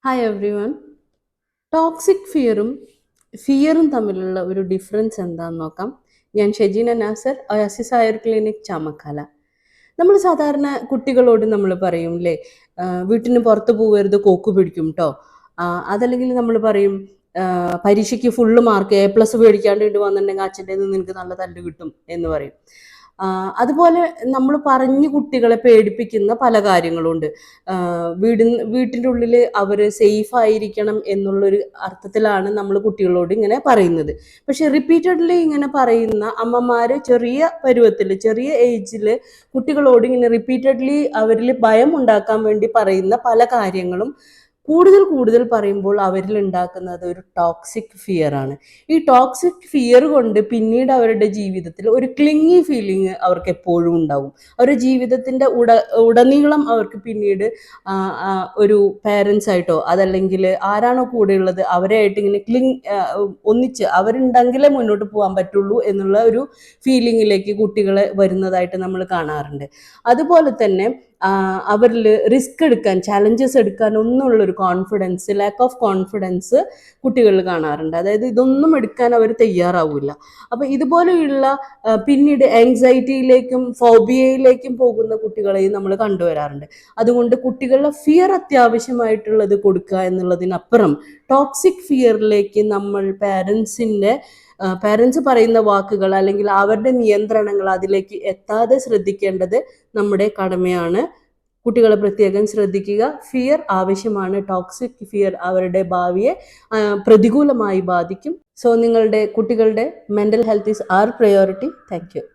Hi everyone. Toxic ഫിയറും തമ്മിലുള്ള ഒരു ഡിഫറൻസ് എന്താണെന്ന് നോക്കാം. ഞാൻ Shejina Nasar, Oasis higher clinic Chamakkala. നമ്മൾ സാധാരണ കുട്ടികളോട് നമ്മൾ പറയും അല്ലേ, വീട്ടിന് പുറത്ത് പോകരുത്, കോക്ക് പിടിക്കും കേട്ടോ. അതല്ലെങ്കിൽ നമ്മൾ പറയും, പരീക്ഷയ്ക്ക് ഫുള്ള് മാർക്ക് A+ മേടിക്കാണ്ട് ഇട്ട് വന്നിട്ടുണ്ടെങ്കിൽ അച്ഛൻ്റെ നിന്ന് നിനക്ക് നല്ല തല്ല് കിട്ടും എന്ന് പറയും. അതുപോലെ നമ്മൾ പറഞ്ഞ് കുട്ടികളെ പേടിപ്പിക്കുന്ന പല കാര്യങ്ങളുണ്ട്. വീട്ടിൻ്റെ ഉള്ളിൽ അവർ സേഫ് ആയിരിക്കണം എന്നുള്ളൊരു അർത്ഥത്തിലാണ് നമ്മൾ കുട്ടികളോട് ഇങ്ങനെ പറയുന്നത്. പക്ഷെ റിപ്പീറ്റഡ്ലി ഇങ്ങനെ പറയുന്ന അമ്മമാർ ചെറിയ പരുവത്തിൽ, ചെറിയ ഏജിൽ കുട്ടികളോട് ഇങ്ങനെ റിപ്പീറ്റഡ്ലി അവരിൽ ഭയം ഉണ്ടാക്കാൻ വേണ്ടി പറയുന്ന പല കാര്യങ്ങളും കൂടുതൽ കൂടുതൽ പറയുമ്പോൾ അവരിൽ ഉണ്ടാക്കുന്നത് ഒരു ടോക്സിക് ഫിയർ ആണ്. ഈ ടോക്സിക് ഫിയർ കൊണ്ട് പിന്നീട് അവരുടെ ജീവിതത്തിൽ ഒരു ക്ലിങ്ങി ഫീലിംഗ് അവർക്ക് എപ്പോഴും ഉണ്ടാവും. അവരുടെ ജീവിതത്തിൻ്റെ ഉടനീളം അവർക്ക് പിന്നീട് ആ, ആ, ഒരു പാരൻസ് ആയിട്ടോ അതല്ലെങ്കിൽ ആരാണോ കൂടെയുള്ളത് അവരായിട്ട് ഇങ്ങനെ ഒന്നിച്ച് അവരുണ്ടെങ്കിലേ മുന്നോട്ട് പോകാൻ പറ്റുള്ളൂ എന്നുള്ള ഒരു ഫീലിങ്ങിലേക്ക് കുട്ടികളെ വരുന്നതായിട്ട് നമ്മൾ കാണാറുണ്ട്. അതുപോലെ തന്നെ അവരിൽ റിസ്ക് എടുക്കാൻ, ചാലഞ്ചസ് എടുക്കാൻ ഒന്നുമുള്ളൊരു കോൺഫിഡൻസ്, ലാക്ക് ഓഫ് കോൺഫിഡൻസ് കുട്ടികളിൽ കാണാറുണ്ട്. അതായത് ഇതൊന്നും എടുക്കാൻ അവർ തയ്യാറാവില്ല. അപ്പോൾ ഇതുപോലെയുള്ള പിന്നീട് ആങ്സൈറ്റിയിലേക്കും ഫോബിയയിലേക്കും പോകുന്ന കുട്ടികളെയും നമ്മൾ കണ്ടുവരാറുണ്ട്. അതുകൊണ്ട് കുട്ടികളുടെ ഫിയർ അത്യാവശ്യമായിട്ടുള്ളത് കൊടുക്കുക എന്നുള്ളതിനപ്പുറം ടോക്സിക് ഫിയറിലേക്ക് നമ്മൾ പാരൻസ് പറയുന്ന വാക്കുകൾ അല്ലെങ്കിൽ അവരുടെ നിയന്ത്രണങ്ങൾ അതിലേക്ക് എത്താതെ ശ്രദ്ധിക്കേണ്ടത് നമ്മുടെ കടമയാണ്. കുട്ടികളെ പ്രത്യേകം ശ്രദ്ധിക്കുക. ഫിയർ ആവശ്യമാണ്. ടോക്സിക് ഫിയർ അവരുടെ ഭാവിയെ പ്രതികൂലമായി ബാധിക്കും. സോ നിങ്ങളുടെ കുട്ടികളുടെ mental health is our priority. Thank U.